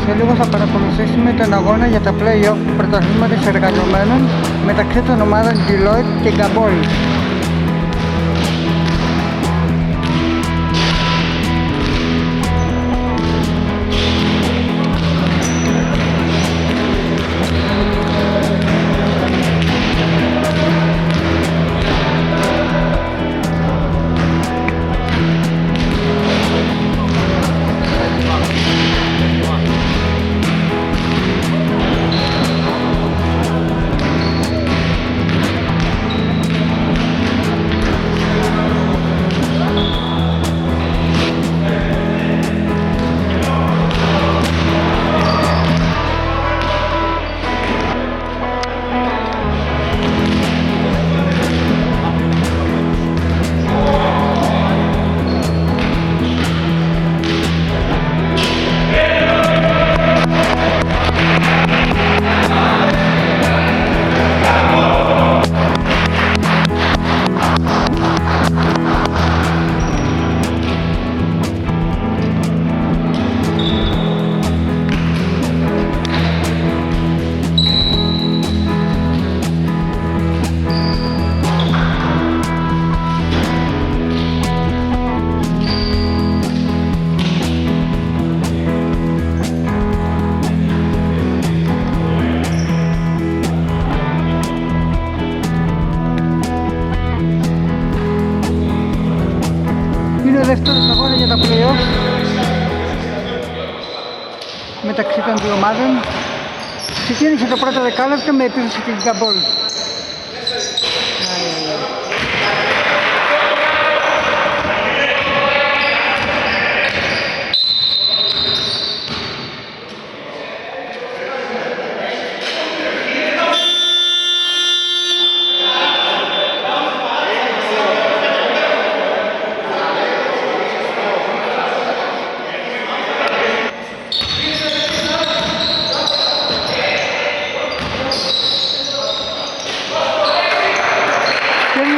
Σε λίγο θα παρακολουθήσουμε τον αγώνα για τα play-off του πρωταθλήματος εργαζομένων μεταξύ των ομάδων Deloitte και Γκαμπόλ. Είναι ο δεύτερος αγώνα για τα play-off μεταξύ των δύο ομάδων. Ξεκίνησε το πρώτο δεκάλεπτο με επίθεση της Γκαμπόλ.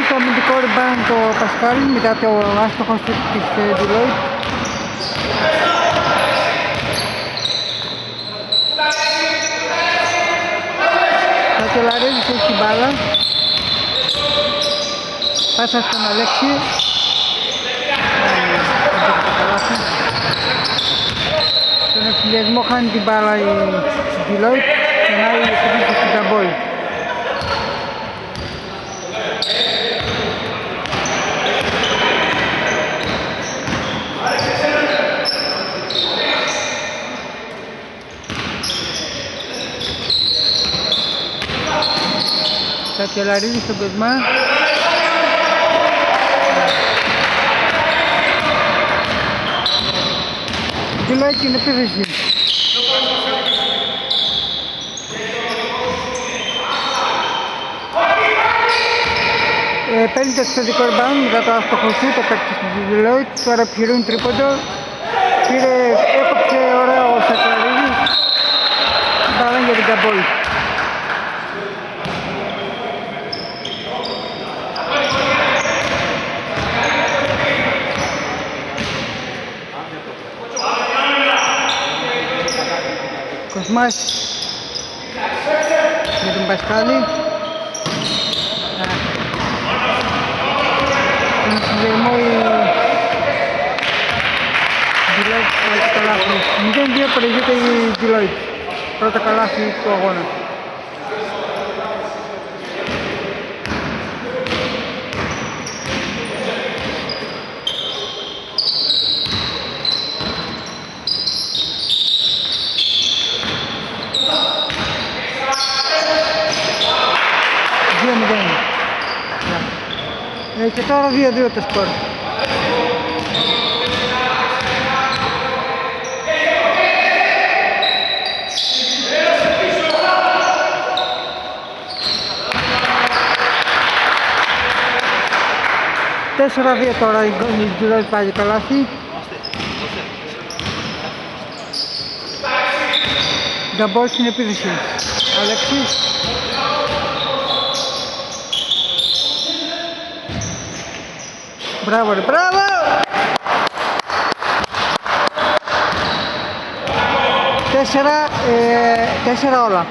Το αμυντικό rebound το Πασκάλι μετά το άστοχο της Deloitte. Κατσολαρίδης έχει την μπάλα. Πάσα στον Αλέξη. Στον εκφυλιασμό χάνει την μπάλα η Deloitte και να η επίθεση στην Γκαμπόλ. Κατσολαρίδης στον Κοσμά. Deloitte είναι επίθεση. Παίρνει το εξωτερικό rebound μετά το άστοχο σου, το παίκτη της Deloitte. Τώρα επιχειρούν τρίποντο. Έκοψε ωραία ο Κατσολαρίδης. Μπάλα για την Γκαμπόλ. Κοσμάς με τον Πασκάλη. Στον συνδεσμό η Deloitte πρώτο καλάθι. 0-2 προηγείται η Deloitte. Πρώτο καλάθι του αγώνα. Και τώρα 2-2 το σκορ. Τέσσερα 2 τώρα η Deloitte πάει καλάθι. Γκαμπόλ στην επίθεση. Αλέξης. Μπράβο ρε, μπράβο! 4-2 4 όλα.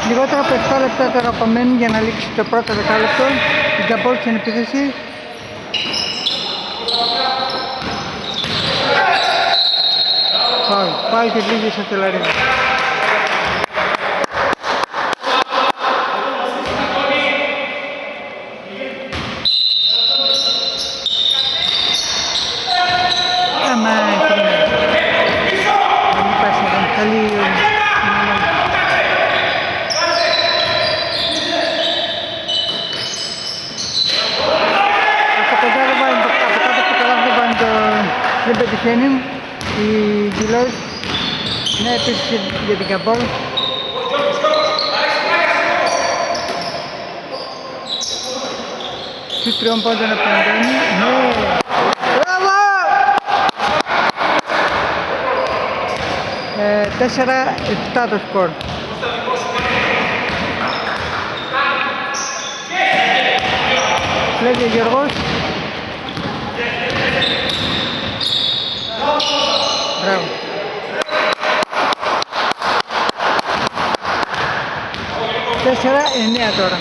Λιγότερα από 7 λεπτά τώρα απομένουν για να λήξει το πρώτο δεκάλεπτο. Η Γκαμπόλ στην επίθεση. Πάλι και λίγη σε τελαρίδα. Δεν πετυχαίνει η Deloitte, ναι, επίσης για την Γκαμπόλ. Στους 3 πόντων από τον Αντώνη, ναι, μπράβο! 4-7 το σκορ. Λέγει ο Γιώργος. Μπράβο. Τέσσερα 9 τώρα.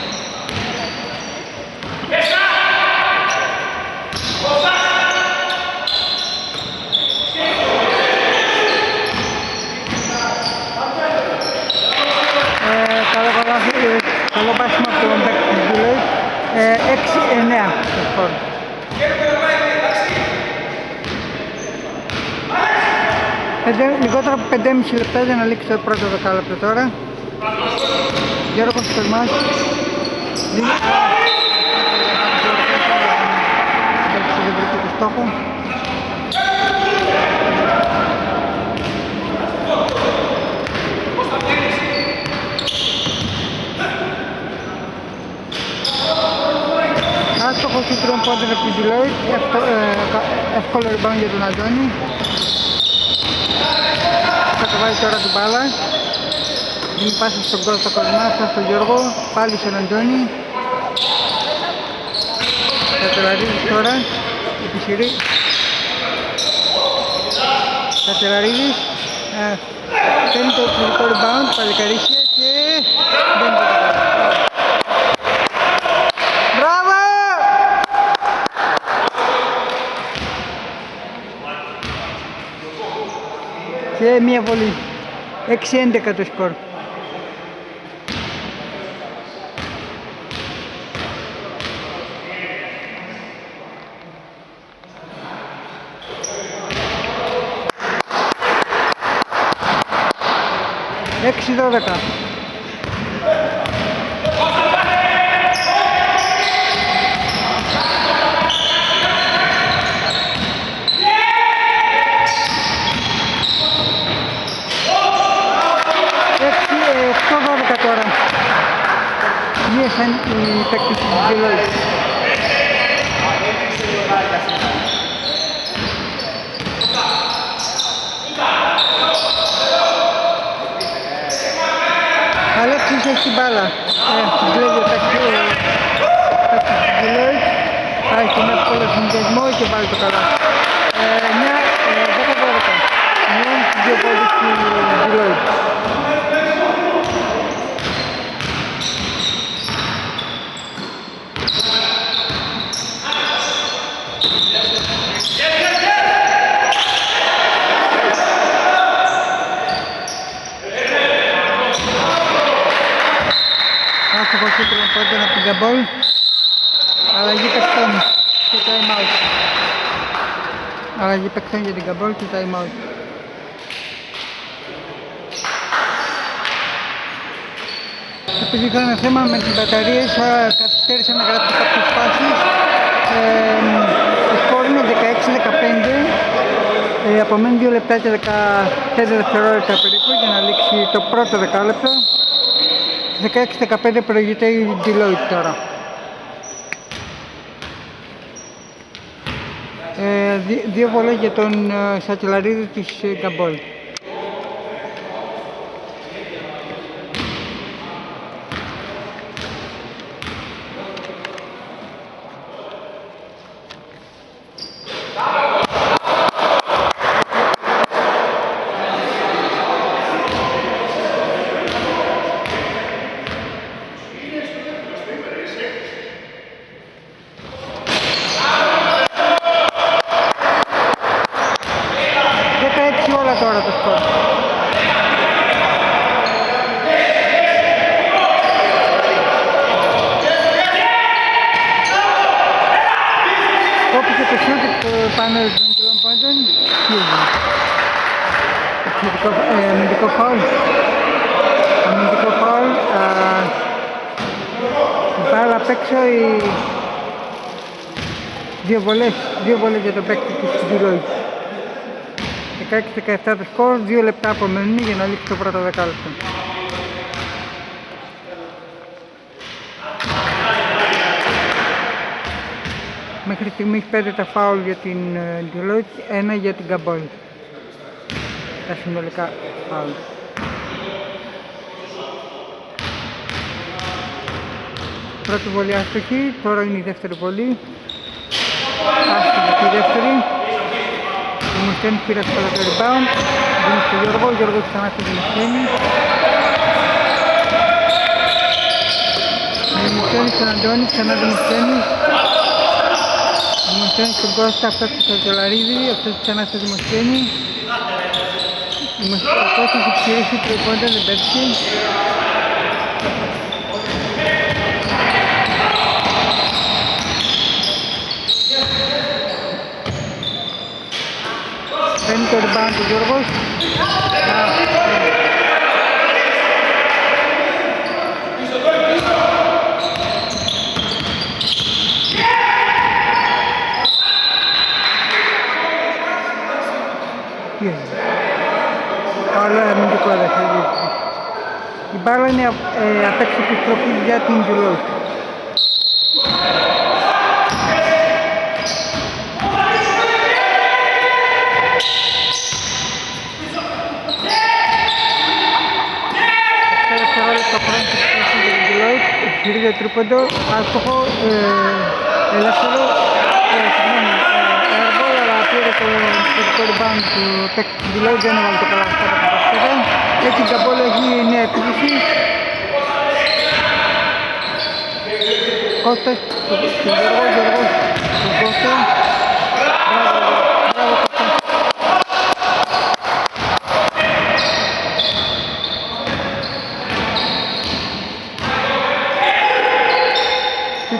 Καλό πάσιμο από τον παίκτη της Deloitte. 6-9 το σκορ. Λιγότερο από 5,5 λεπτά για να λήξει το πρώτο δεκάλεπτο τώρα. Γιώργος Περμάς. Δεν βρήκε το στόχο. Άστοχος του 3 πόντων από την Deloitte. Εύκολο rebound για τον Αντώνη. Θα το βάλει τώρα την μπάλα. Δίνει πάσα στον Κώστα Κορμά, αυτά στον Γιώργο, πάλι στον Αντώνη. Θα Τεραρίδης τώρα, επισυρεί. Θα Τεραρίδης, παίρνει το εξαιρετικό rebound, παλικαρίσια και δεν το καταφέρει. Μπράβο! Και μία βολή. 6-11 το σκορ. Έξι 12. Τώρα μίασαν οι παίκτες της Deloitte. Αλέξης έχει την μπάλα. Βλέπει ο παίκτης της Deloitte. Θα έχει τον εύκολο συνδυασμό και βάλει το καλά. 10-12. Μειώνει τους δύο πόντους της Deloitte. Πρώτον από την Γκαμπόλ, αλλαγή παιχτών και time out. Αλλαγή παιχτών για την Γκαμπόλ και time out. Επειδή είχαν θέμα με τις μπαταρίες, καθυστέρησαν να γράψουν κάποιες φάσεις. Το σκορ είναι 16-15. Απομένουν 2 λεπτά και 15 δευτερόλεπτα περίπου για να λήξει το πρώτο δεκάλεπτο. 16-15 προηγείται η Deloitte τώρα. Δύο βολές για τον Σακελαρίδη της Γκαμπόλ. Τώρα το σκορ. Κόπηκε το σιούτ πάνω των τριών πόντων. Αμυντικό φάουλ. Αμυντικό φάουλ. Μπάλα απ' έξω οι δύο βολές για τον παίκτη της Deloitte. 16-17 το σκορ, 2 λεπτά απομένουν για να λήξει το πρώτο δεκάλεπτο. Μέχρι στιγμής 5 τα φάουλ για την Deloitte, 1 για την Γκαμπόλ. Τα συνολικά φάουλ. Πρώτη βολή άστοχη, τώρα είναι η δεύτερη βολή. Άστοχη η δεύτερη. Ο Δημοσθένης πήρε στο το rebound, δίνει στο Γιώργο, ο Γιώργος ξανά στο Δημοσθένη. Δημοσθένης στον Αντώνη, ξανά Δημοσθένης. Δημοσθένης στον Κώστα, αυτός στο Σακελαρίδη, αυτός ξανά στο Δημοσθένη. Ο Κώστας επιχειρήσει τριπώντα, δεν πέτυχε. Παίρνει το rebound του Γιώργος. Άλλο αμυντικό δευτερόλεπτο. Η μπάλα είναι απ' έξω επιστροφή για την Deloitte. Γυρίζει το τρίποντο, άστοχο, ελεύθερο, airball, αλλά πήρε το rebound του παίκτη του Deloitte, δεν έβαλε το καλά αυτά τα καταστέρα. Έτσι η Γκαμπόλ έχει νέα επίθεση. Κώστας, στον Γιώργο, στον Κώστα. Μπράβο Κώστα.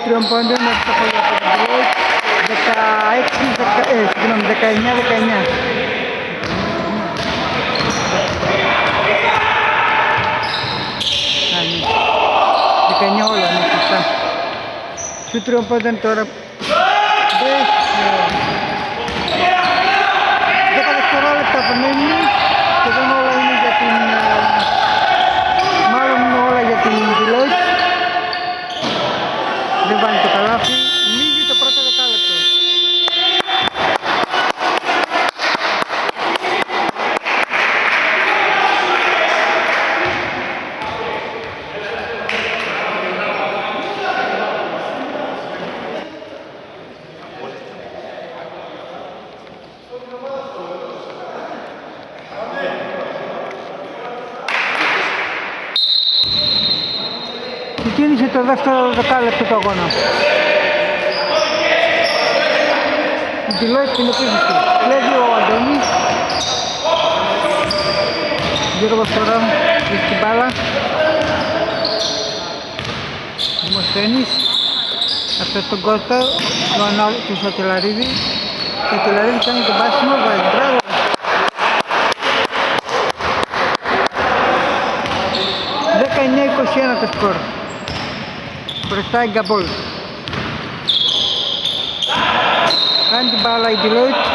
Τριών πόντων έξω από το Deloitte, 19-19. Δεκαεννιά όλα, ναι, σωστά. Σου τριών πόντων τώρα. 10 δευτερόλεπτα απομένουν και δεν όλα είναι για την... μάλλον είναι όλα για την Deloitte. Δεν βάλει το καλάθι, λύγει το πρώτο δεκάλεπτο. Ξεκίνησε το δεύτερο δεκάλεπτο του αγώνα. Η Deloitte την επίθεση. Κλέβει ο Αντώνης. Γιώργος τώρα έχει την μπάλα. Δημοσθένης. Αυτός τον Κώστα, του Σακελαρίδη. Σακελαρίδη κάνει τον πάσιμο, βάζει. Μπράβο. Το σκορ. Μπροστά η Γκαμπόλ. Κάνει την μπάλα η Deloitte.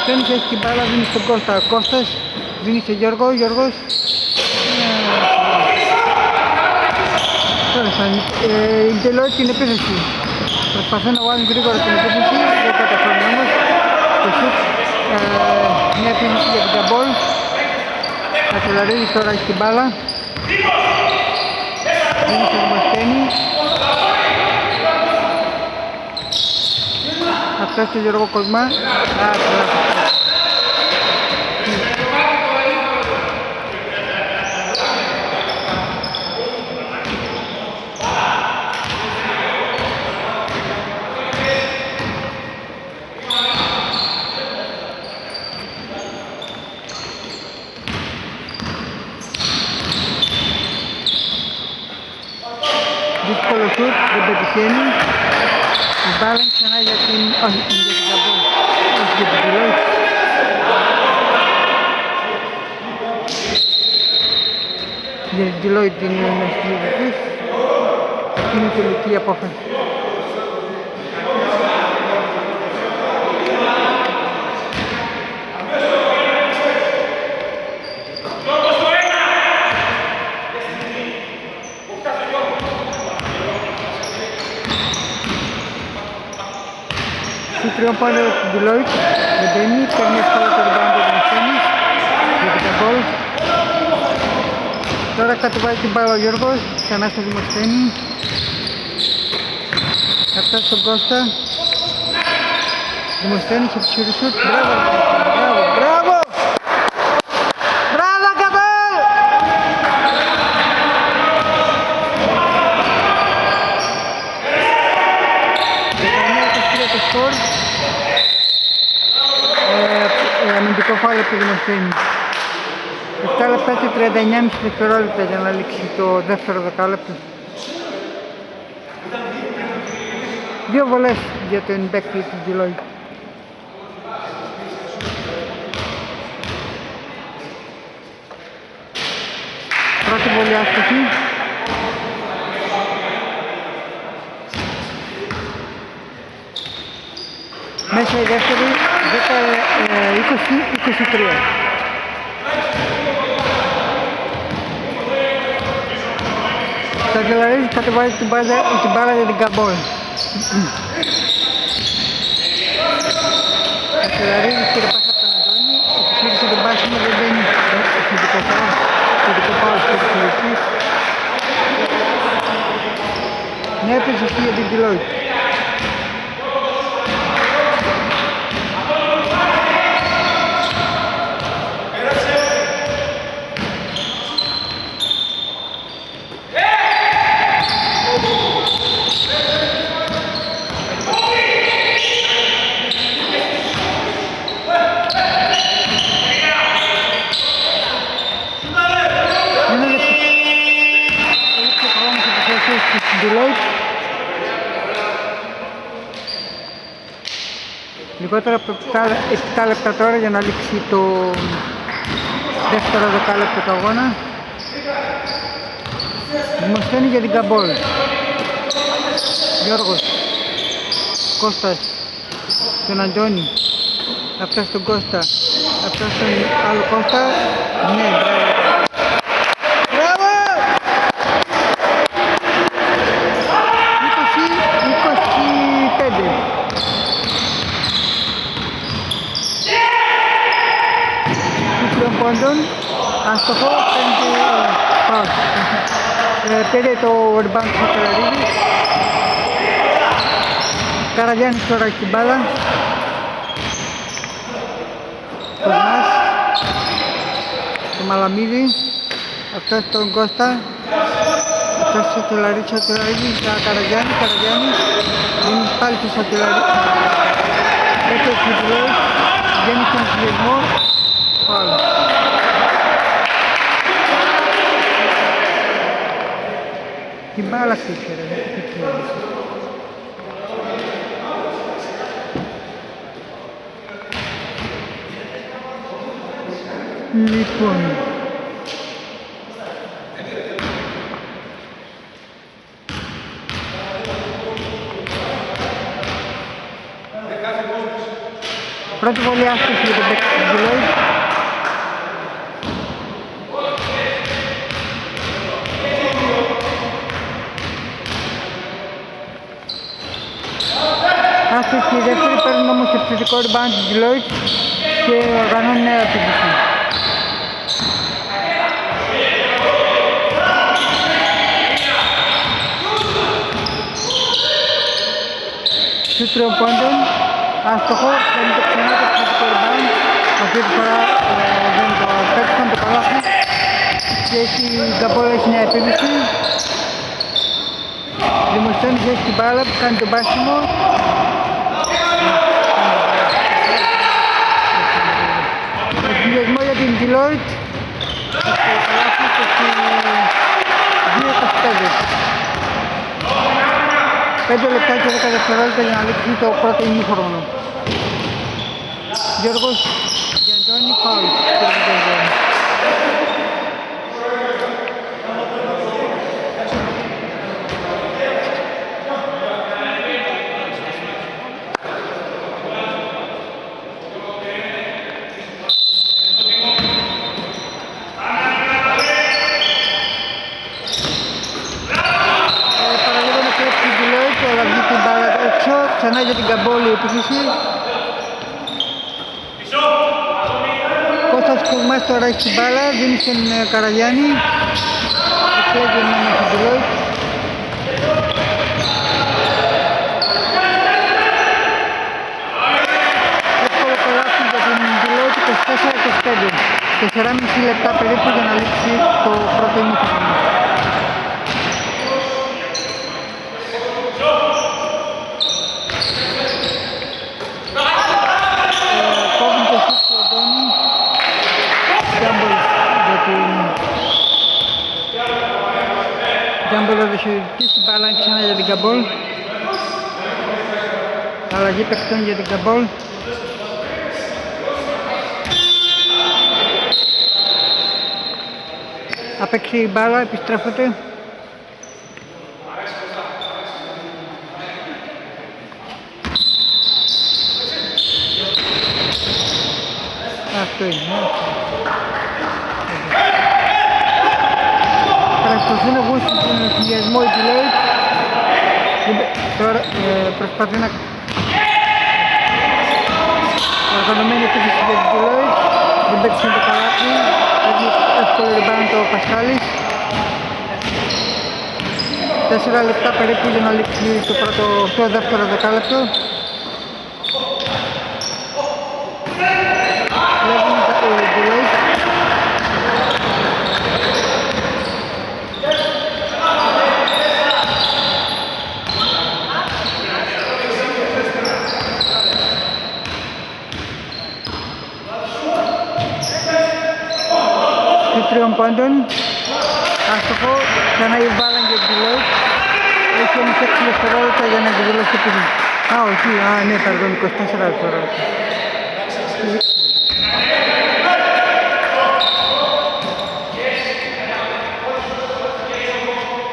Δημοσθένης έχει την μπάλα, δίνει στον Κώστα. Κώστας δίνει στον Γιώργο. Γιώργος. Τώρα θα η Deloitte την επίθεση. Προσπαθούν να βάλουν γρήγορα την επίθεση. Δεν καταφέρουν όμως. Το σουτ. Μια επίθεση για την Καμπόλ. Κατσελαρίδης τώρα έχει την μπάλα. Δίνει στον Δημοσθένη. Αυτό στο Γιώργο Κοσμά. Δύσκολο σουτ, δεν πετυχαίνει. Η μπάλα ξανά για την... όχι, για την Καμπόλ. Όχι για την Deloitte. Για την Deloitte είναι ένας κλειδιτής. Είναι η τελική απόφαση. Τριών πάνω στην Deloitte, δεν μπαίνει, παίρνει εύκολα το rebound του Δημοσθένης για την Καμπόλ. Τώρα κατεβάζει την μπάλα ο Γιώργος, ξανά στο Δημοσθένη. Αυτά στον Κώστα. Δημοσθένης επιχειρεί σουτ, μπράβο, μπράβο, μπράβο! Μπράβο Καμπόλ! Το σκορ. Αμυντικό φάουλ από το Δημοσθένη. 7 λεπτά και 39,5 δευτερόλεπτα για να λήξει το δεύτερο δεκάλεπτο. Δύο βολές για τον παίκτη της Deloitte. Πρώτη βολή άστοχη. Μέσα η δεύτερη 20-23. Σακελαρίδης κατεβάζει την μπάλα για την Καμπόλ. Σακελαρίδης πήρε πάσα από τον Αντώνη, επιχείρησε τον πάσιμο, δεν μπαίνει. Εθνικό πάω στο επιχειρητής. Νέα επιστροφή για την Deloitte. Λιγότερα από 7 λεπτά τώρα για να λήξει το δεύτερο δεκάλεπτο του αγώνα. Δημοσθένη για την Καμπόλ. Γιώργος. Κώστας. Τον Αντώνη. Αυτά στον Κώστα. Αυτά στον άλλο Κώστα. Ναι, μπράβο. Πόντων, άστοχο, πήρε το rebound του Σακελαρίδης. Καραγιάννης τώρα έχει την μπάλα. Κοσμάς, το Μαλαμίδη, αυτός τον Κώστα, αυτός το Σακελαρίδης, Καραγιάννης, δίνει πάλι το Σακελαρίδη. Έτσι ο Κιπλός, βγαίνει στον συνδυασμό, φάουλ. Την μπάλα χτύπησε ρε, λοιπόν, Πρώτη βολή άστοχη για τον παίκτη του Deloitte. Άστοχη η δεύτερη, παίρνουν όμως το επιθετικό rebound του Deloitte και οργανώνουν νέα επίθεση. Στους τριών πόντων, άστοχο, παίρνει το ξανά το επιθετικό rebound. Αυτή τη φορά δεν το πέτυχαν το καλάθι και η Γκαμπόλ έχει νέα επίθεση. Δημοσθένης έχει την μπάλα που κάνει το μπάσιμο. Συνδυασμό για την Deloitte. Το καλάθι και στη 2-25. 5 λεπτά και 10 δευτερόλεπτα για να λήξει το πρώτο ημίχρονο. Γιώργος Γιαντώνη, φάουλ. Ξανά για την Γκαμπόλ η επίθεση. Κώστας Κοσμάς τώρα έχει την μπάλα, δίνει στον Καραγιάννη. Εκλέγει με την Deloitte. Εύκολο καλάθι για την Deloitte, 24-25. 4,5 λεπτά περίπου για να λήξει το πρώτο ημίχρονο. Γκάμπολ έδωσε την μπάλα ξανά για την Γκαμπόλ. Αλλαγή παιχτών για την Γκαμπόλ. Απέξει η μπάλα, επιστρέφεται. Αυτό είναι. Προσπαθεί να βγουν στον συνδυασμό η Deloitte. Τώρα προσπαθεί να οργανωμένη επίθεση για την Deloitte. Δεν παίξει το καλάθι. Έχει εύκολο rebound ο Πασχάλης. 4 λεπτά περίπου για να λήξει το δεύτερο δεκάλεπτο. Βλέπουμε η Deloitte. Τριών πόντων, άστοχο, ξανά η μπάλα για την Deloitte. Έχει όμως 6 δευτερόλεπτα για να εκδηλώσει επίθεση. Α, όχι, ναι, παρδόν, 24 δευτερόλεπτα.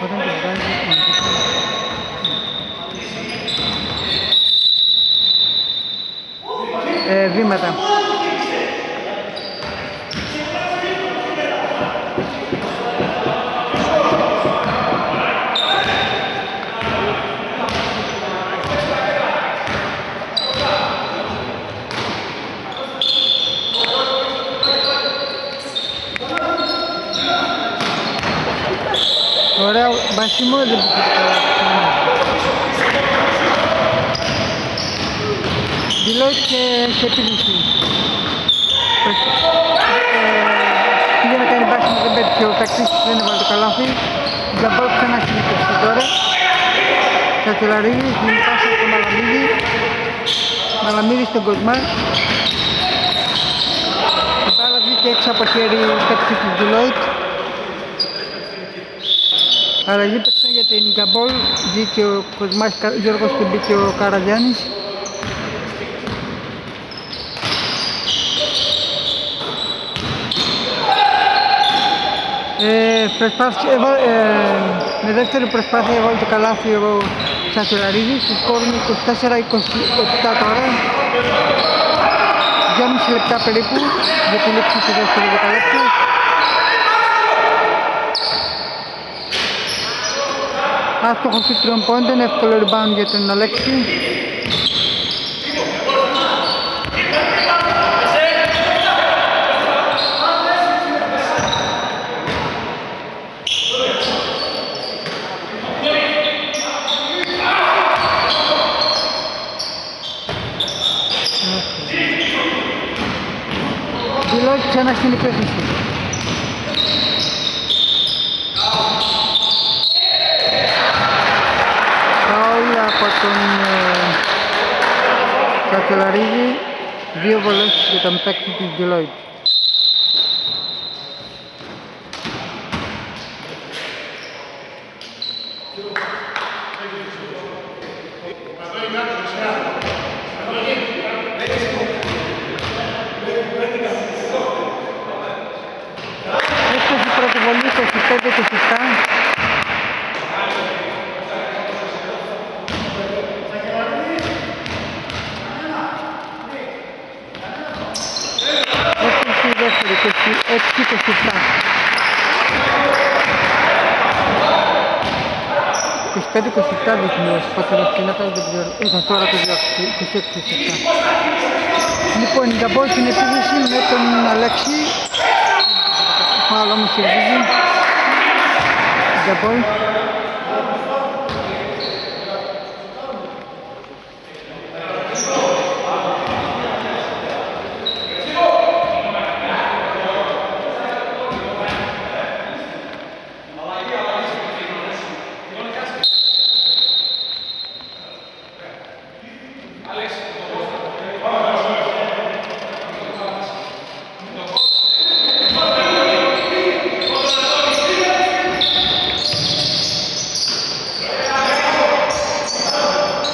Όταν το βγάζει, βήματα. Ωραίο μπασίμο, δεν πήγε καλά. Deloitte και σε επίθεση. Πήγε να κάνει μπάσιμο, δεν πέτυχε ο παίκτης, δεν έβαλε το καλάθι. Γκαμπόλ ξανά στην επίθεση τώρα. Κατσελαρίδης, δίνει πάσα στο Μαλαμίδη. Μαλαμίδη στον Κοσμά. Η μπάλα βγήκε έξω από χέρι παίκτης της Deloitte. Αλλαγή παίξαν για την Γκαμπόλ, βγήκε ο Κοσμάς Γιώργος και μπήκε ο Καραγιάννης. Με δεύτερη προσπάθεια έβαλε το καλάθι ο Σασελαρίδης, του σκόρουν 24-27 τώρα. 2,5 λεπτά περίπου για τη λήξη του δεύτερου δεκαλέπτου. Άστοχος του τριών πόντων, εύκολο rebound για τον Αλέξη. Deloitte ξανά στην υπέθεση. Φάουλ από τον Κατσελαρίδη, 2 βολές για τον παίκτη της Deloitte. Έφτασε η πρώτη βολή, 25-27. Έφτασε η δεύτερη, 26-27. 25-27 δείχνει ο Πατσελοσκίνατα, δεν ξέρω, ήταν τώρα το 26-27. Λοιπόν, η Γκαμπόλ στην επίθεση με τον Αλέξη. Φάουλ όμως κερδίζει η Γκαμπόλ.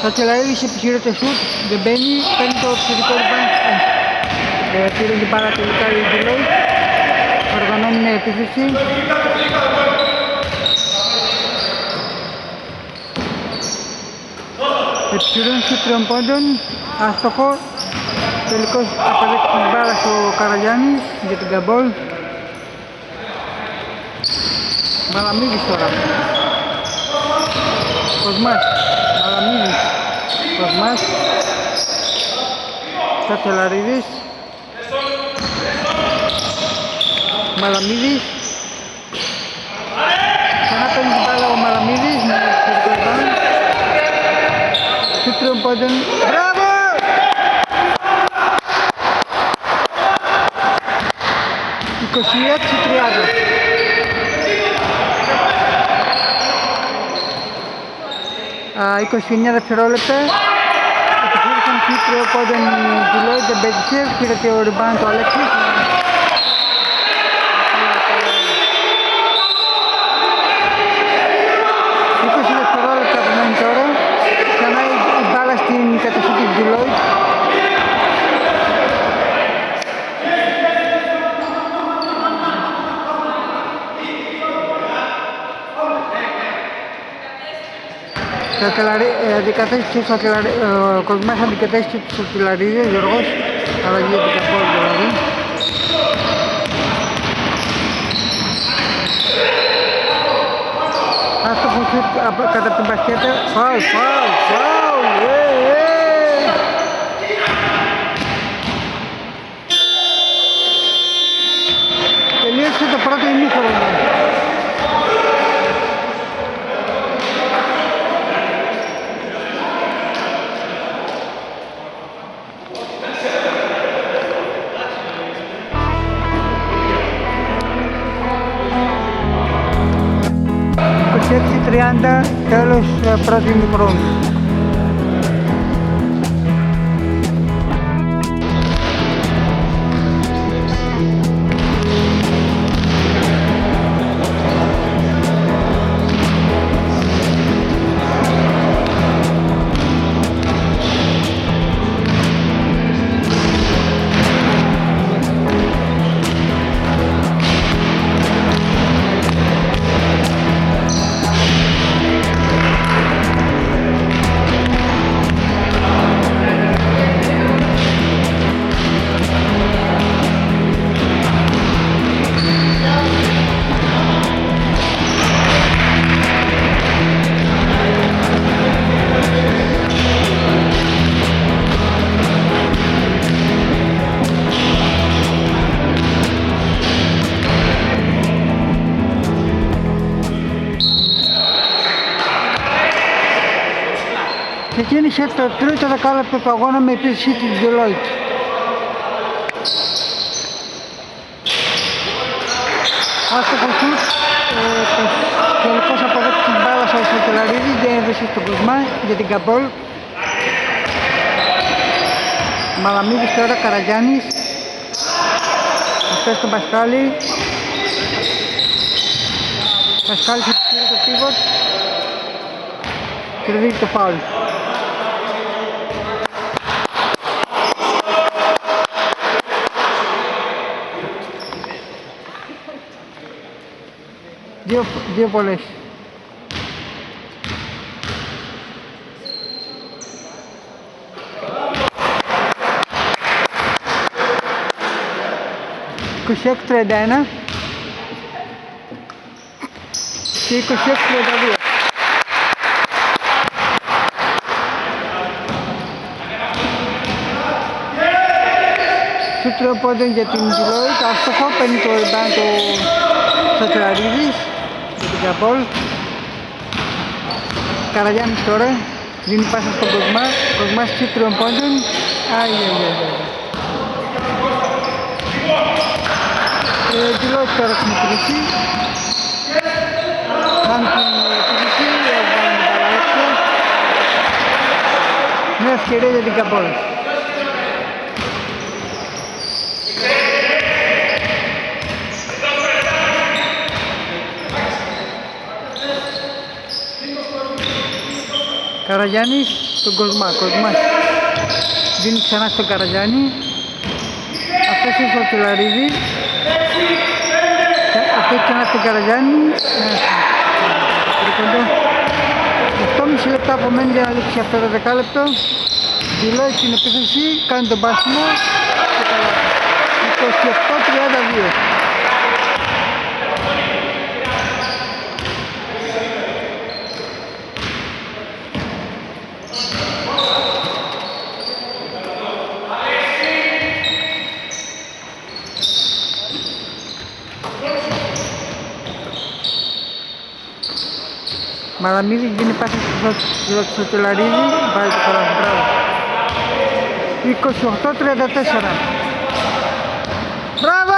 Κατσελαρίδης επιχειρεί το σουτ, δεν μπαίνει, παίρνει το επιθετικό rebound. Πήρε την πάρα τελικά η Deloitte, οργανώνει μια επίθεση. Επιχειρούν σου 3 πόντων, άστοχο. Τελικώς απελέξει την μπάλα στο Καραγιάννης για την Γκαμπόλ. Μαλαμίδης τώρα. Κοσμάς. Μαλαμίδης. Κοσμάς. Κατσελαρίδης. Μαλαμίδης. Ξανά παίρνει την μπάλα ο Μαλαμίδης με το rebound. Σου 3 πόντων. Μπράβο! «29 δευτερόλεπτα». Επιχείρησαν Κύπρο πόντων Deloitte, δεν πέτυχε. Πήρε και ο rebound του Αλέξης. 20 δευτερόλεπτα απομένει τώρα. Ξανά η μπάλα στην κατοχή της Deloitte. Αντικατέστησε ο Κοσμάς, αντικατέστησε του Σωτηλαρίδη, ο Γιώργος, αλλαγή για την Γκαμπόλ δηλαδή. Άστοχο σουτ κατά την μπασκέτα, φάουλ. Τελείωσε το πρώτο ημίχρονο. Τέλος πρώτου ημιχρόνου. Ξεκίνησε το τρίτο δεκάλεπτο του αγώνα με επίθεση της Deloitte. Άστοχο σουτ, τελικός αποδέκτης της μπάλας ο Σωτηραρίδης, δεν έδωσε στον Κοσμά για την Καμπόλ. Μαλαμίδης τώρα, Καραγιάννης, αυτές τον Πασχάλη. Πασχάλης επιχείρει το πίβοτ και δίνει το φάουλ. Δύο βολές. «26-31 και 26-32. Σου τροπόντων για την Deloitte, άστοχο, παίρνει το rebound το Σατσαραρίδης για την Καμπόλ. Καραγιάννης τώρα, δίνει πάσα στον Κοσμά, Κοσμάς σου τροπόντων. Deloitte τώρα στην επίθεση. Κάνει την επίθεση, έβγαλε την μπάλα έξω. Μια ευκαιρία για την Καμπόλ. Καραγιάννης στον Κοσμά, Κοσμάς δίνει ξανά στον Καραγιάννη. Αυτός είναι στο Τουλαρίδη. Αυτός ξανά στον Καραγιάννη. 8,5 λεπτά απομένει για να λήξει αυτό το δεκάλεπτο. Deloitte στην επίθεση, κάνει τον πάσιμο και καλά. 28-32. Μαλαμίδης δίνει πάσα στο Τελαρίδη, πάει το καλά, μπράβο. 28-34. Μπράβο!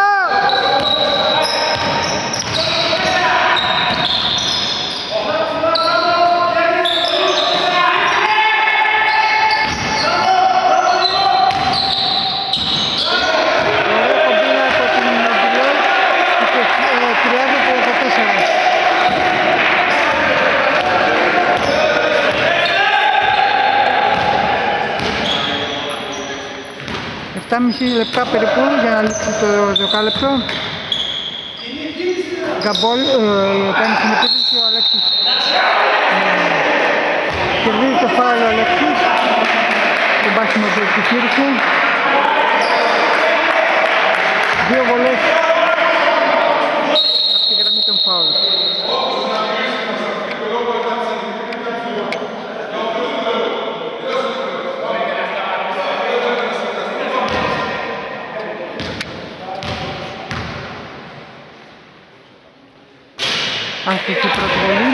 Μισή λεπτά περίπου για να λήξει το δεκάλεπτο. Γκαμπόλ κάνει την επίθεση ο Αλέξης. Κερδίζει το φάουλ ο Αλέξης. Τον πάσιμο που επιχείρησε. Δύο βολές από τη γραμμή των φάουλ. Αυτή η πρώτη βολή.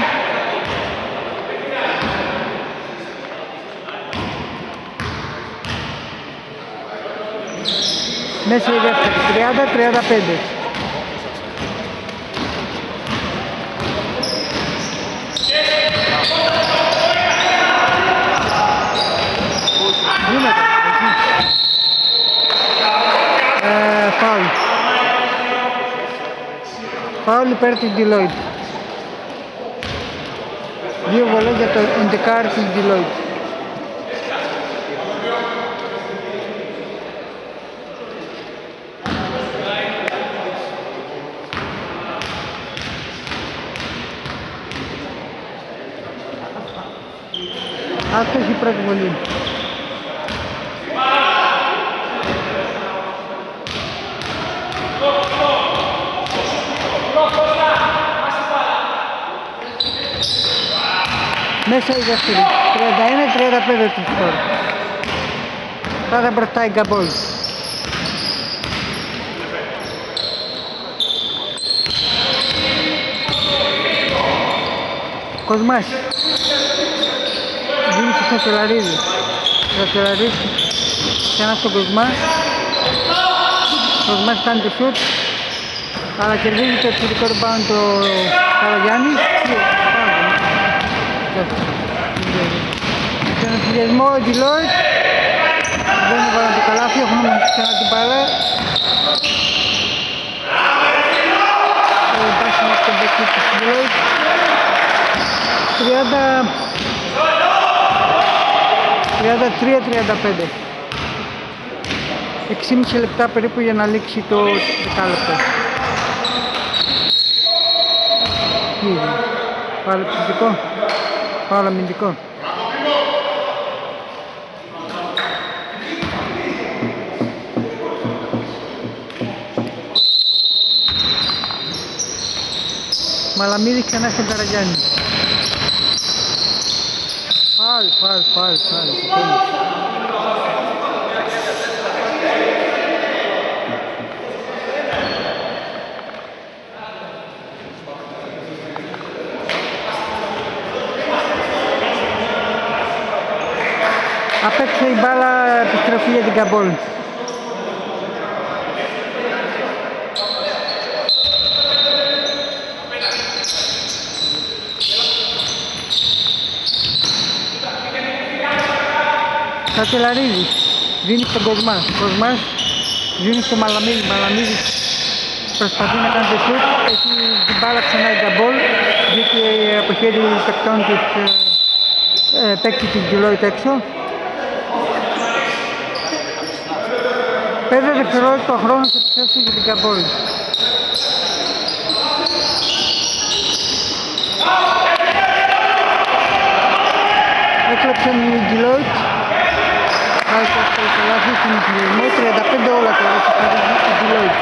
Μέσα η δεύτερη, 30-35. Φάουλ. Φάουλ υπέρ της Deloitte. Δύο βολές για το εντεκάρ της Deloitte. Αυτή η πρώτη βολή. Μέσα η δεύτερη, 31-35 του σκορ. Τώρα μπροστά η Γκαμπόλ. Κοσμάς. δίνει στο Σακελαρίδη. Ο Σακελαρίδης ξανά στον Κοσμά. Ο Κοσμάς κάνει το σουτ, αλλά κερδίζει το επιθετικό rebound το Καραγιάννης. Στον ενθουσιασμό ο Deloitte δεν έβαλαν το καλάθι, έχουν όμως ξανά την μπάλα. Υπάρχει μέχρι τον παίκτη του Deloitte. 33-35. 6,5 λεπτά περίπου για να λήξει το δεκάλεπτο. Πάλι ψηφικό, πάλι αμυντικό. Μαλαμίδη ξανά στον Καραγιάννη. Φάουλ. Απέξε η μπάλα, επιστροφή για την Καμπόλ. Σακελαρίδης δίνει στον Κοσμά. Κοσμάς δίνει στο Μαλαμίδη. Μαλαμίδης προσπαθεί να κάνει το σουτ. Έχει την μπάλα ξανά η Καμπόλ. Βγήκε από χέρι παικτών της παίκτη της Deloitte έξω. 5 δευτερόλεπτα ο χρόνος επιστρέψει για την Καμπόλ. Έκλεψαν η Deloitte. Άλυσε αυτό το λάθος στην ενθουσιασμό. 35 όλα τώρα έχει πάρει η Deloitte.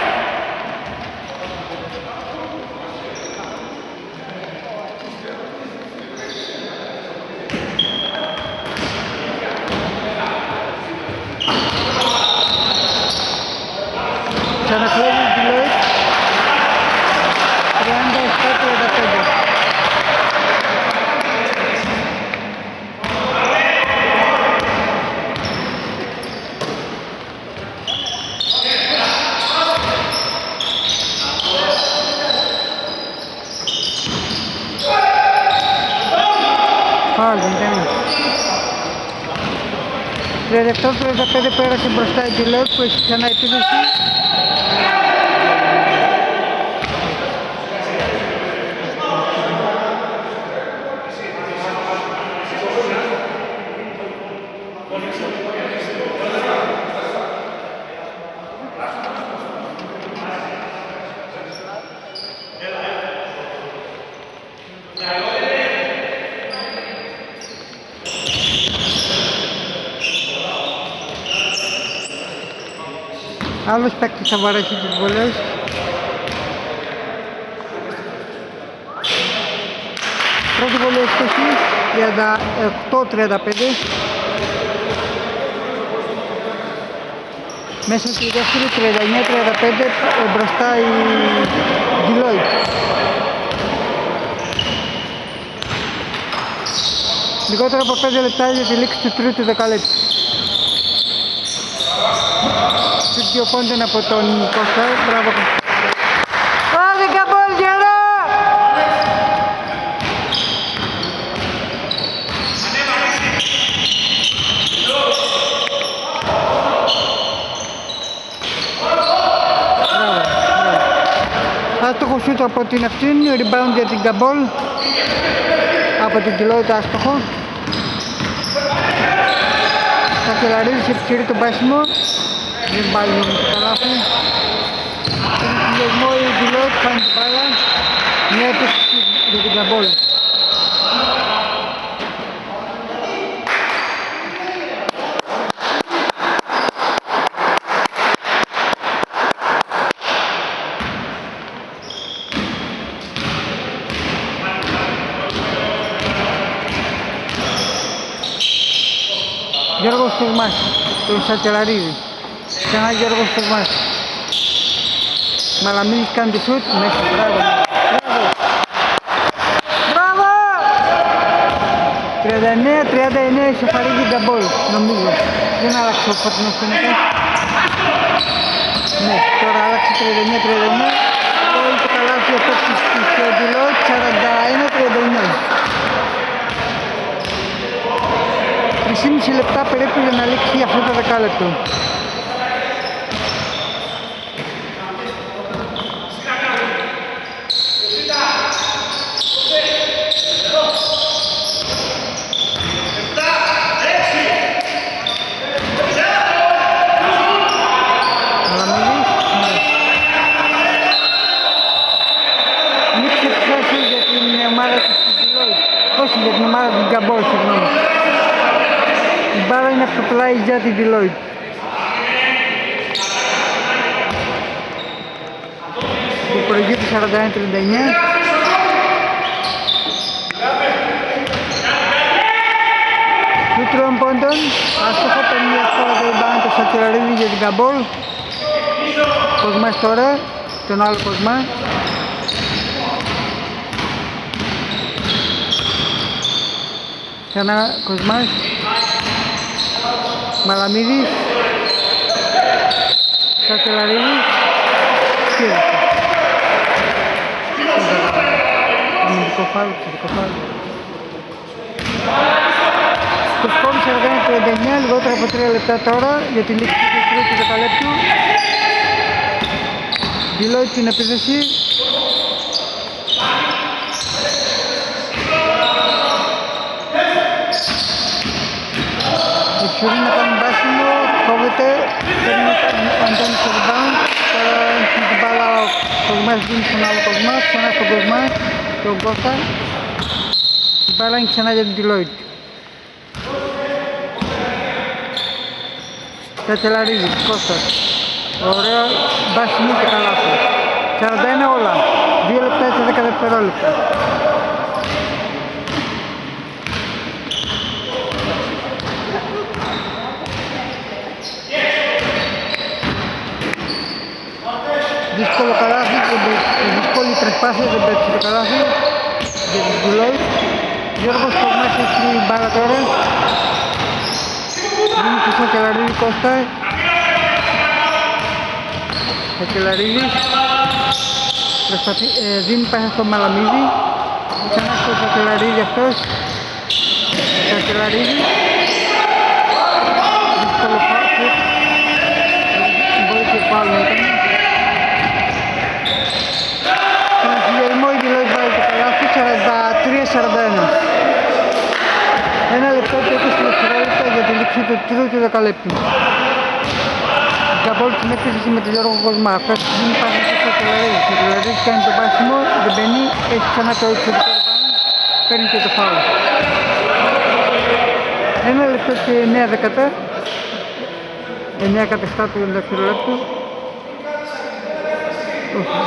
Ξανακλέβει η Deloitte. 37-35. Πάλι, 37-35 πέρασε μπροστά η Deloitte που έχει ξανά επίδεση. Άλλος παίκτης θα βαρέσει τις βολές. Πρώτη βολή εκτοχή 38-35. Μέσα στη δεύτερη 39-35 μπροστά η Deloitte. Λιγότερο από 5 λεπτά για τη λήξη του τρίτου δεκαλέπτου. Δύο πόντων από τον Κώστα, μπράβο. Άντε Καμπόλ, γερά! Μπράβο. Άστοχο σούτ από την αυτήν, rebound για την Καμπόλ. Από την Deloitte άστοχο. Σακελαρίδης επιχειρεί τον πάσιμο. Δεν πάλι με το καλάθι. Στον ενθουσιασμό η Deloitte κάνει την μπάλα. Μια επίθεση για την Καμπόλ. Γιώργος Κοσμάς, τον Σακελαρίδη. Ξανά Γιώργος Κοσμάς. Μαλαμίδης κάνει το σουτ, μέσα, μπράβο. Μπράβο! 39-39 ισοφαρίζει Γκαμπόλ, νομίζω. Δεν άλλαξε ο φωτεινός φαίνεται. Ναι, τώρα άλλαξε 39-39. Το είναι το καλάθι ο παίκτης της Deloitte, 41-39. 3,5 λεπτά περίπου για να λήξει αυτό το δεκάλεπτο. Για την ομάδα του Γκαμπόλ, συγγνώμη. Η μπάλα είναι από το πλάι για την Deloitte. Που προηγείται 41-39. Του τριών πόντων, άστοχο, παίρνει μια φορά το rebound το Σακελαρίδη για την Γκαμπόλ. Κοσμάς τώρα, τον άλλο Κοσμά. Ξανά Κοσμάς, Μαλαμίδης, Σακελαρίδης, Σκύρος. Αμυντικό φάουλ, αμυντικό φάουλ. Το σκορ 41-39, λιγότερα από 3 λεπτά τώρα για τη λήξη του τρίτου δεκαλέπτου. Deloitte την επίθεση. Εξουρεί να κάνει μπάσιμο, κόβεται, παίρνει ο Αντώνης στο rebound. Τώρα έχει την μπάλα ο Κοσμάς, δίνει στον άλλο Κοσμά, ξανά στον Κοσμά, τον Κώστα. Η μπάλα είναι ξανά για την Deloitte. Κατσελαρίδης, Κώστας. Ωραίο μπάσιμο και καλάθι. 41 όλα. 2 λεπτά και 10 δευτερόλεπτα. Δύσκολο καλάθι, δύσκολη προσπάθεια, δεν πέτυχε το καλάθι για την Deloitte. Γιώργος Κοσμάς έχει την μπάλα τώρα. Δίνει στο Σακελαρίδη Κώστα. Σακελαρίδης δίνει πάσα στο Μαλαμίδη. Ξανά στο Σακελαρίδη αυτός. Σακελαρίδη. Δύσκολο φάουλ. Μπορεί και πάλι να ήταν. Στον αφιλιασμό η Deloitte βάλει το καλάθι, 43-41. 1 λεπτό και 20 δευτερόλεπτα για τη λήξη του τρίτου δεκαλέπτου. Γκαμπόλ στην έκθεση με τον Γιώργο Κοσμά. Αυτός δίνει πάνω στο Σακελαρίδη. Ο Σακελαρίδης κάνει το πάσιμο, δεν μπαίνει, έχει ξανά το εξωτικό rebound, παίρνει και το φάουλ. 1 λεπτό και 9 δεκατά. 9 κατεστά του δευτερολέπτου. Όχι.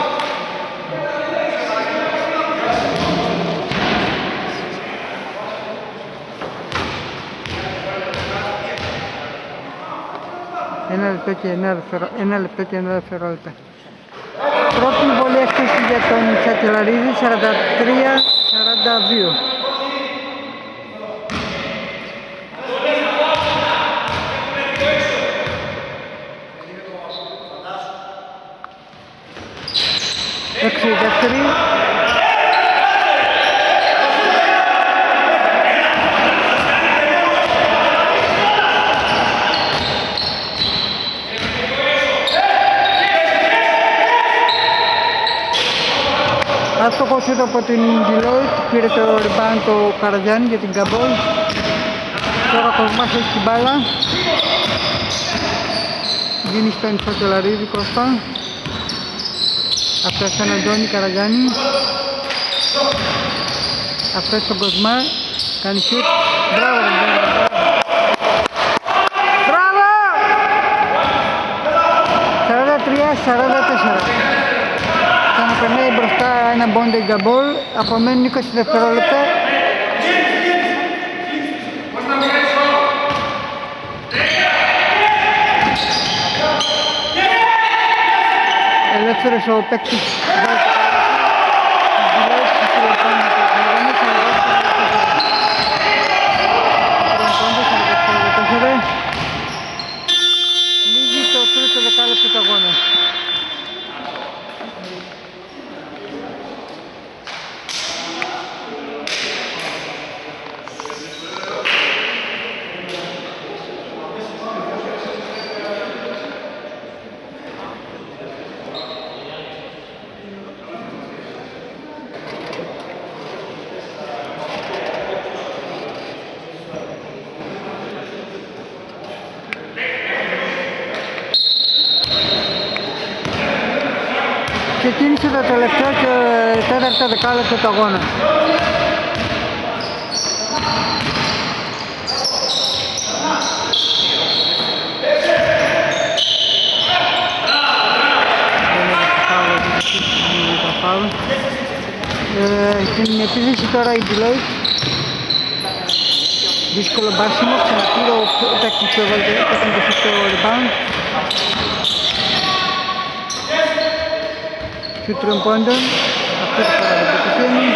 Ένα λεπτό και 9 δευτερόλεπτα. Πρώτη βολή εκτίση για τον Σακελαρίδη, 43-42. Έξι δεύτερη. Άστοχο σούτ από την Deloitte, πήρε το rebound το Καρατζάνη για την Γκαμπόλ. Τώρα ο Κοσμάς έχει την μπάλα. Δίνει στον Σακελαρίδη Κώστα. Αυτός στον Αντώνη Καρατζάνη. Αυτός στον Κοσμά. Κάνει σούτ. Μπράβο, μπράβο! 43-44. Ξαναπερνάει μπροστά ένα μπόντε η Γκαμπόλ, απομένουν 20 δευτερόλεπτα. Ελεύθερος ο παίκτης. Ξεκίνησε το τελευταίο και τέταρτο δεκάλεπτο του αγώνα. Στην επίθεση τώρα η Deloitte. Δύσκολο μπάσιμο, ξαναπήρε ο παίκτης που έβαλε το rebound. Shoot τριών πόντων, αυτό το φορά δεν πετυχαίνει.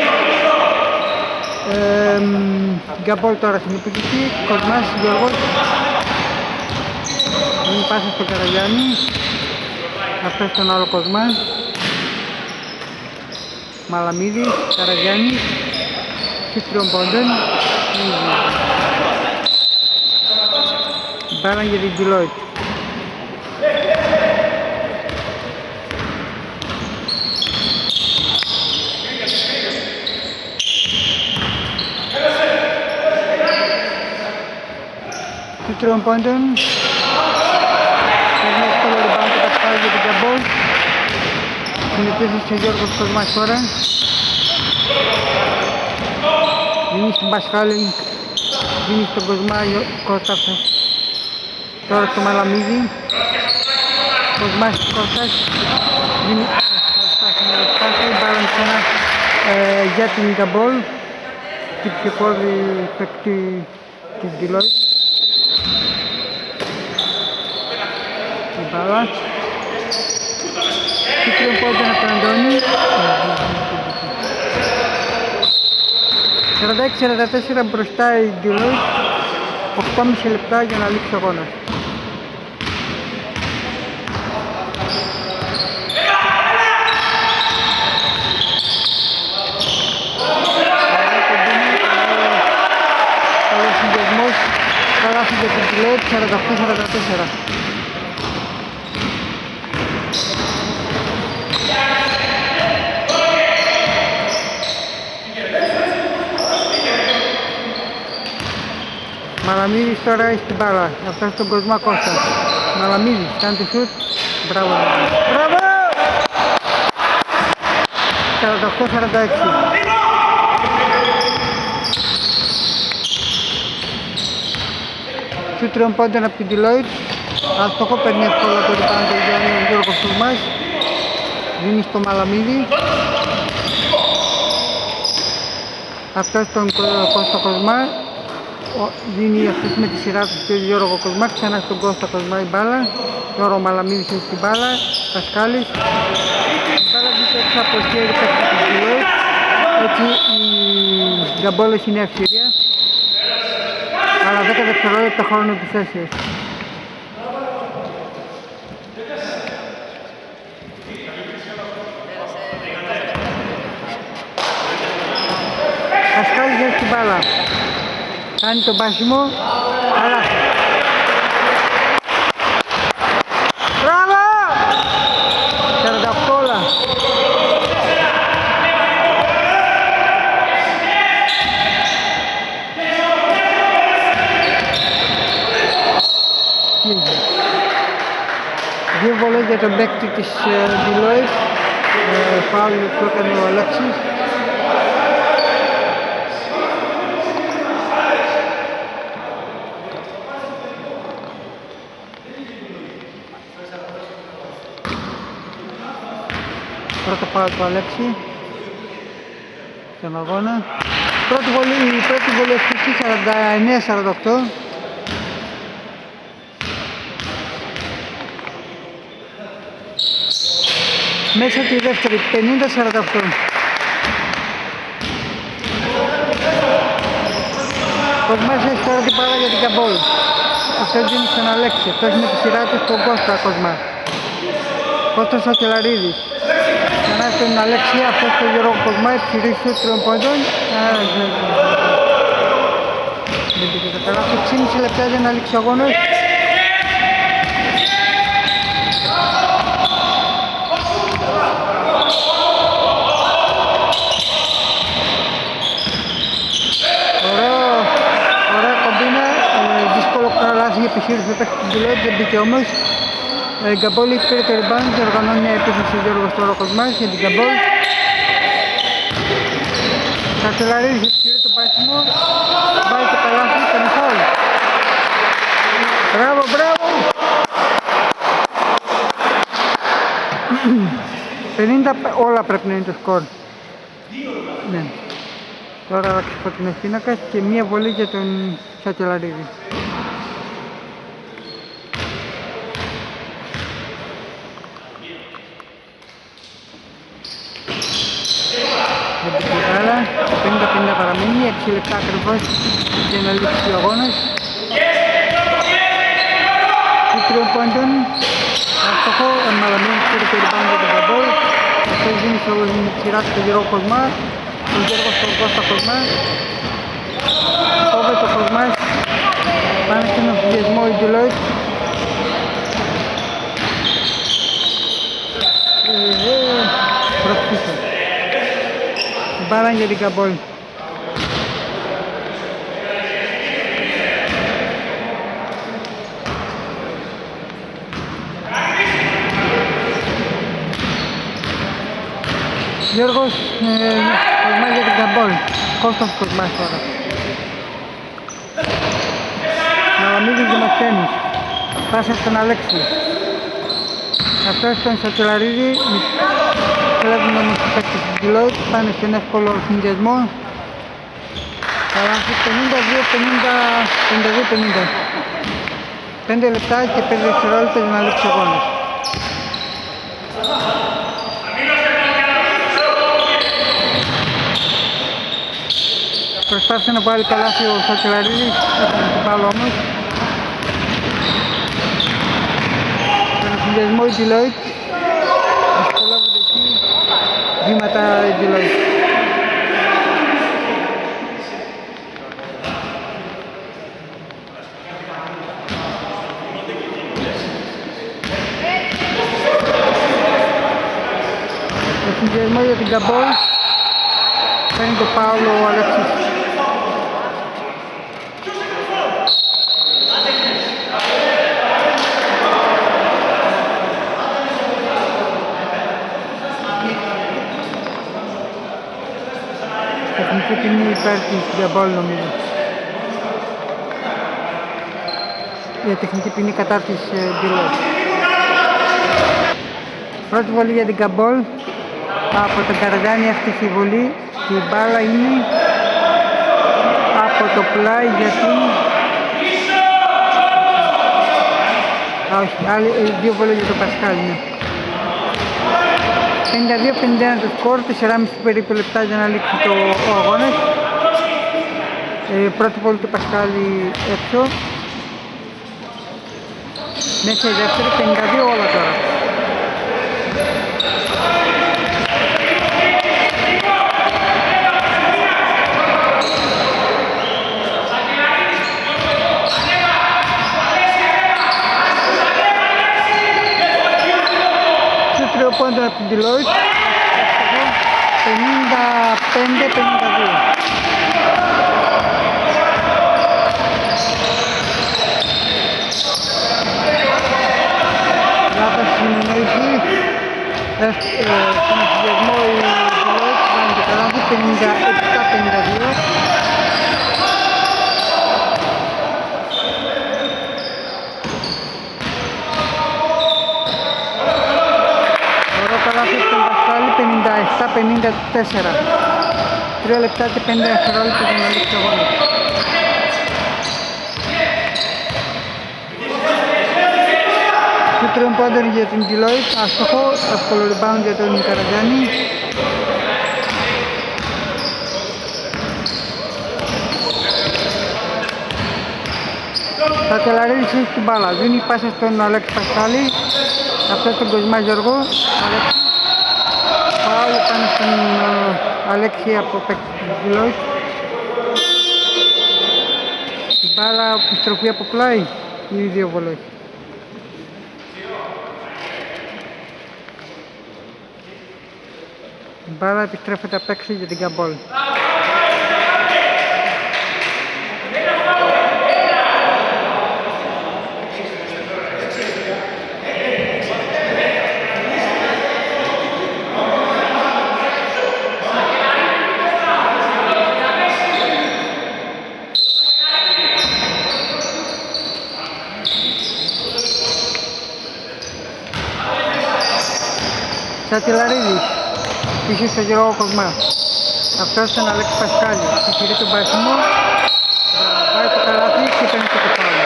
Γκαμπόλ τώρα στην επίθεση, Κοσμάς, Γιώργος. Δίνει πάσα στον Καραγιάννη. Αυτός τον άλλο Κοσμάς. Μαλαμίδης, Καραγιάννης, shoot τριών πόντων. Μπάλα για την Deloitte. Shoot τριών πόντων. Έχει εύκολο rebound το Πασχάλη για την Γκαμπόλ. Στην επίθεση ο Γιώργος Κοσμάς τώρα. Δίνει στον Πασχάλη, δίνει στον Κοσμά, Κώστας. Τώρα στο Μαλαμίδη. Κοσμάς Κώστας. Δίνει μπάλα για την Γκαμπόλ. Την ψηφόδη παίκτη της Deloitte. Η μπάλα. Τίτλο πόντα από τον Αντώνη. 46-44 μπροστά η Deloitte. 8,5 λεπτά για να λήξει ο αγώνας. Καλός συνδυασμός. Καλάθι για την Deloitte 48-44. Μαλαμίδης τώρα έχει την μπάλα, αυτό στον Κοσμά Κώστα. Μαλαμίδης, κάνει το σουτ, μπράβο. Μπράβο! 48-46. Σουτ τριών πόντων από την Deloitte. Αστοχό παίρνει εύκολα το rebound του Γιώργος Κοσμάς. Δίνει στο Μαλαμίδη. Αυτός τον Κώστα Κοσμά. Δίνει αυτός με τη σειρά του στον Γιώργο Κοσμά, ξανά στον Κώστα Κοσμά η μπάλα. Γιώργο Μαλαμίδης έχει την μπάλα, Πασχάλης. Η μπάλα βγήκε έξω από το χέρι της Deloitte. Έτσι η Γκαμπόλ έχει νέα ευκαιρία. Αλλά 10 δευτερόλεπτα χρόνο επιθέσεως. Πασχάλης έχει την μπάλα. Κάνει το μπάσιμο, αλλά μπράβο! 48 όλα. Δύο βολές για τον παίκτη της Deloitte. Φάουλ που έκανε ο Αλέξης. Πρώτο φάουλ του Αλέξη στον αγώνα. Η πρώτη βολή ευτυχή 49-48. Μέσα τη δεύτερη 50-48. Κοσμάς έχει τώρα την μπάλα για την Γκαμπόλ. Αυτός δίνει στον Αλέξη. Αυτός με τη σειρά του στον Κώστα Κοσμά. Κώστας Ακελαρίδης. Ξανά στον Αλέξη, αυτός τον Γιώργο Κοσμά, υψηλή σου τριών πόντων. Δεν πήγε καλά, 6,5 λεπτά για να λήξει ο αγώνας. Ωραία κομπίνα, δύσκολο καλάθι επιχείρηση του παίκτη του Deloitte, δεν μπήκε όμως. Γκαμπόλ πήρε το rebound και οργανώνει μια επίθεση ο Γιώργος τώρα ο Κοσμάς για την Γκαμπόλ. Καστελαρίδης ευκαιρία τον πάσιμο, βάζει το καλάθι, τον φάουλ. Μπράβο, μπράβο! 50 όλα πρέπει να είναι το σκορ. Ναι. Τώρα άλλαξε φωτεινός πίνακας και μία βολή για τον Σακελαρίδη. Δεν πήγε καλά, 50-50 παραμείνει, 6 λεπτά ακριβώς για να λήξει ο αγώνας. Οι τριών πόντων, άστοχο, μαλαμένει πήρε το rebound για τον Γκαμπόλ. Αυτός δίνει στο σειρά του τον Γιώργο Κοσμά, τον Γιώργο στον Κώστα Κοσμά. Κόβεται ο Κοσμάς, πάνε στον ενθουσιασμό η Deloitte. Προσπίσω. Μπάλα για την Γκαμπόλ. Γιώργος Κοσμάς για την Γκαμπόλ. Κώστας Κοσμάς τώρα. Μαλαμίδης Δημοσθένης. Πάσα στον Αλέξη. Αυτός στον Σακελαρίδη. Βλέπουμε όμως τους παίκτες της Deloitte. Πάνε στον εύκολο συνδυασμό. Καλάθι 52-50. 5 λεπτά και 5 δευτερόλεπτα για να λήξει ο αγώνας. Προσπάθησε να βάλει καλάθι ο Σακελαρίδης, έφερε την μπάλα όμως. Στον συνδυασμό η Deloitte, δυσκολεύονται εκεί, βήματα η Deloitte. Στον συνδυασμό για την Γκαμπόλ, παίρνει το Παύλο ο Αλέξης. Τεχνική ποινή υπέρ της Γκαμπόλ νομίζω. Για τεχνική ποινή κατά της Deloitte. Πρώτη βολή για την Γκαμπόλ. Από τον Καραγάνη αυτή η βολή. Και η μπάλα είναι από το πλάι για την... όχι, δύο βολές για τον Πασκάλ, ναι. 52-51 το σκορ, 4,5 περίπου λεπτά για να λήξει ο αγώνας. Πρώτη βολή του Πασκάλη έξω. Μέσα η δεύτερη, 52 όλα τώρα. Πόντων από την Deloitte, 55-52. Λάθος συνεννοήση, στον ενθουσιασμό η Deloitte κάνει το καλάθι, 57-52. Τον Πασχάλη 57-54. 3 λεπτά και 5 δευτερόλεπτα για να λήξει ο αγώνας. Και τριών πόντων για την Deloitte, άστοχο, εύκολο rebound για τον Καραγιάννη. Σακελαρίδης έχει την μπάλα, δίνει πάσα στον Αλέξη Πασχάλη. Αυτός τον Κοσμά Γιώργο. Παύλο πάνω στον Αλέξη από παίκτη της Deloitte. Η μπάλα επιστροφή από πλάι ή δύο βολές. Η μπάλα επιστρέφεται απ' έξω για την Γκαμπόλ. Σατιλαρίδης, πίσω στο Γιώργο Κοσμά. Αυτός στον Αλέξη Πασκάλη, συγχειρεί τον Πασμό, πάει το καλάθι και παίρνει το κεφάλι.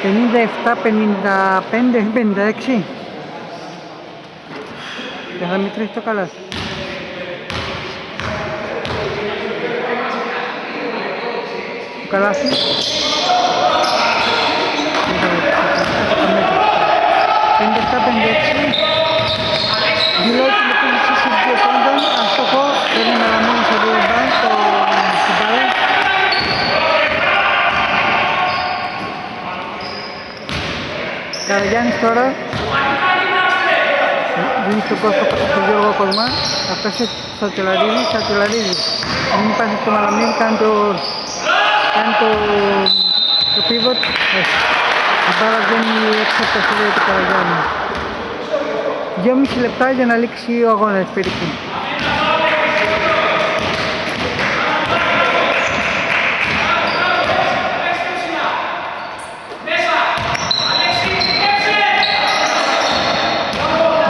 57-55-56. Και θα μετρήσει το καλάθι. Το καλάθι. 57-56. Δηλώσει με πούληση στις δύο πόντων. Αστοχό, πρέπει να αναμείνει σε δύο μπαν στην μπάλα. Καραγιάννης τώρα δίνει στον Κώστα στον Γιώργο Κοσμά. Αυτός είναι Σατιλαρίδης. Μην πάσει στο Μαλαμίδη, κάνει το pivot. Η μπάλα βγαίνει έξω από τα χέρια του Καραγιάννη. 2,5 λεπτά για να λήξει ο αγώνας περίπου.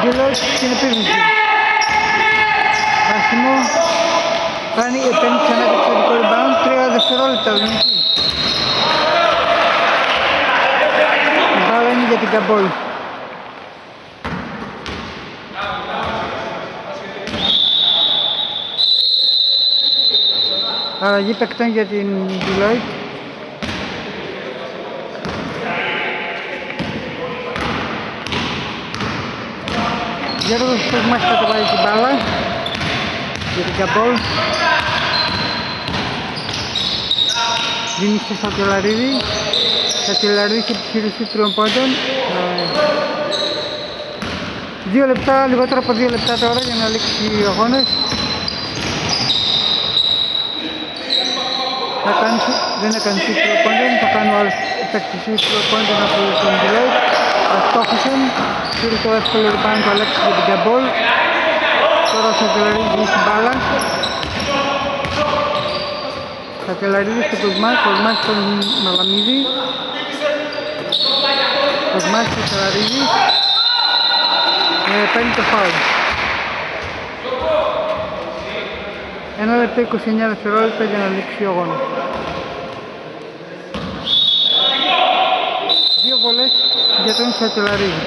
Γκυλός στην επίθεση. Άσχημο. Παίρνει ξανά το εξωτερικό rebound. 3 δευτερόλεπτα. Η μπάλα είναι για την Καμπόλ. Αλλαγή παικτών για την Deloitte. Γιώργος Κοσμάς κατεβάζει την μπάλα για την Καμπόλ. Δίνει στο Σατιλαρίδη. Σατιλαρίδη και επιχειρήση τριών πόντων. 2 λεπτά, λιγότερο από 2 λεπτά τώρα για να λήξει ο αγώνας. Δεν έκανε σούτ τριών πόντων, θα κάνω άλλες παίκτες σούτ τριών πόντων από τον Deloitte. Αστόχησαν, πήρε το εύκολο rebound του Αλέξη για την Καμπόλ. Τώρα ο Σατιλαρίδης βγει στην μπάλα. Σατιλαρίδης στον Κοσμά, Κοσμάς στον Μαλαμίδη. Κοσμάς στον Σατιλαρίδη. Παίρνει το φάουλ. 1 λεπτό 29 δευτερόλεπτα για να λήξει ο αγώνας. 2 βολές για τον Σατιλαρίδη.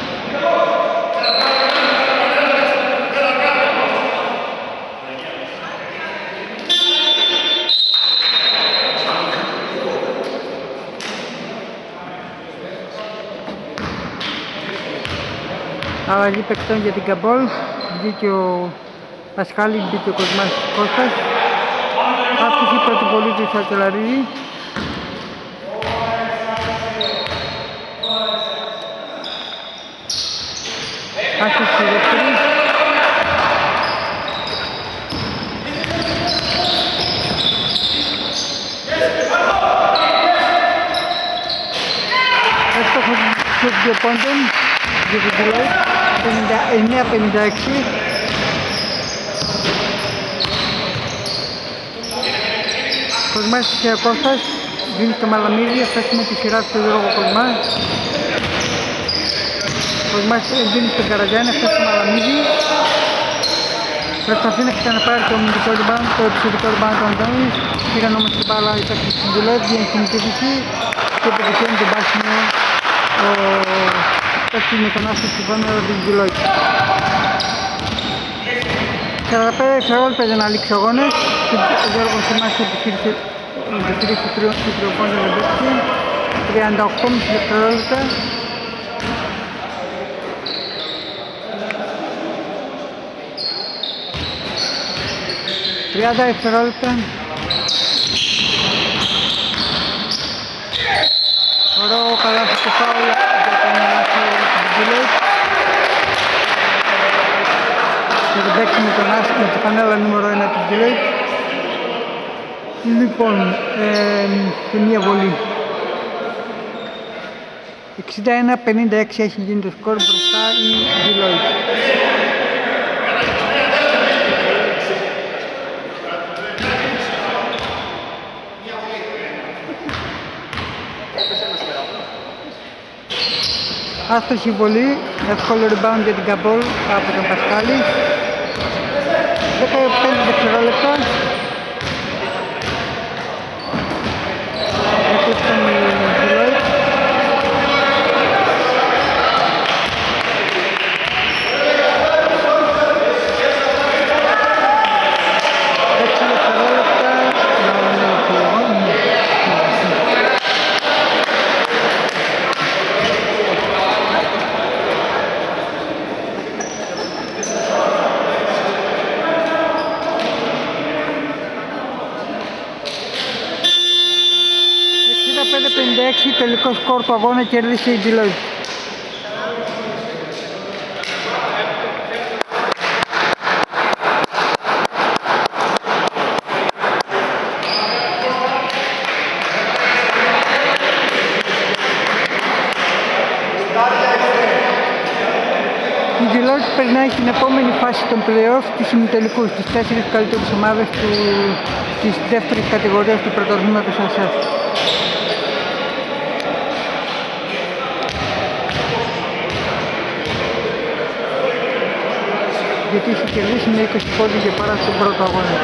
Αλλαγή παικτών για την Καμπόλ. Βγήκε ο Πασχάλη, μπήκε ο Κοσμάς Κώστας. Αύξηση πρώτη βολή του Σατιλαρίδη. Άσχηση δεύτερη. Εύστοχος στους 2 πόντων για την Deloitte. 59-56. Κοσμάς και ο Κώστας δίνει στο Μαλαμίδη, αυτός με τη σειρά του Γιώργο Κοσμά. Κοσμάς δίνει στον Καραγιάννη, αυτός στο Μαλαμίδη. Προσπαθεί να ξαναπάρει το αμυντικό rebound, το επιθετικό rebound του Αντώνης. Πήγαν όμως την μπάλα οι παίκτες στην Deloitte, βγαίνει στην επίθεση και πετυχαίνει τον πάσιμο ο παίκτης με τον άσο στη φάνερα της Deloitte. 45 δευτερόλεπτα για να λήξει ο αγώνας. Ο Γιώργος Κοσμάς επιχείρησε 3 πόντων να παίξει. 38,5 δευτερόλεπτα. 30 δευτερόλεπτα. Ωραίο καλάθι στο φάουλ για τον Deloitte. Και τον παίξει με τη φανέλα νούμερο 1 του Deloitte. Λοιπόν, και μία βολή. 61-56 έχει γίνει το σκορ, μπροστά η Deloitte. άστοχη βολή, εύκολο rebound για την Καμπόλ από τον Πασκάλη. 15 δευτερόλεπτα. Έκλεψαν οι Deloitte. Τελικό σκορ του αγώνα κέρδισε η Deloitte. Η Deloitte περνάει στην επόμενη φάση των play-off της ημιτελικούς, τις 4 καλύτερες ομάδες της δεύτερης κατηγορίας του πρωταθλήματος ΑΣΕΦ. Γιατί είχε κερδίσει με 20 πόντους για παρά στον πρώτο αγώνα.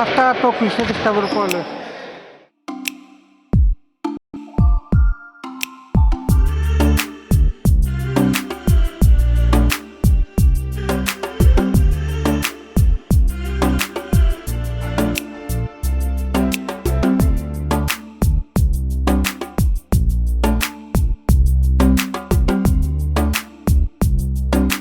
Αυτά το κλεισέ της Σταυροπόλεως.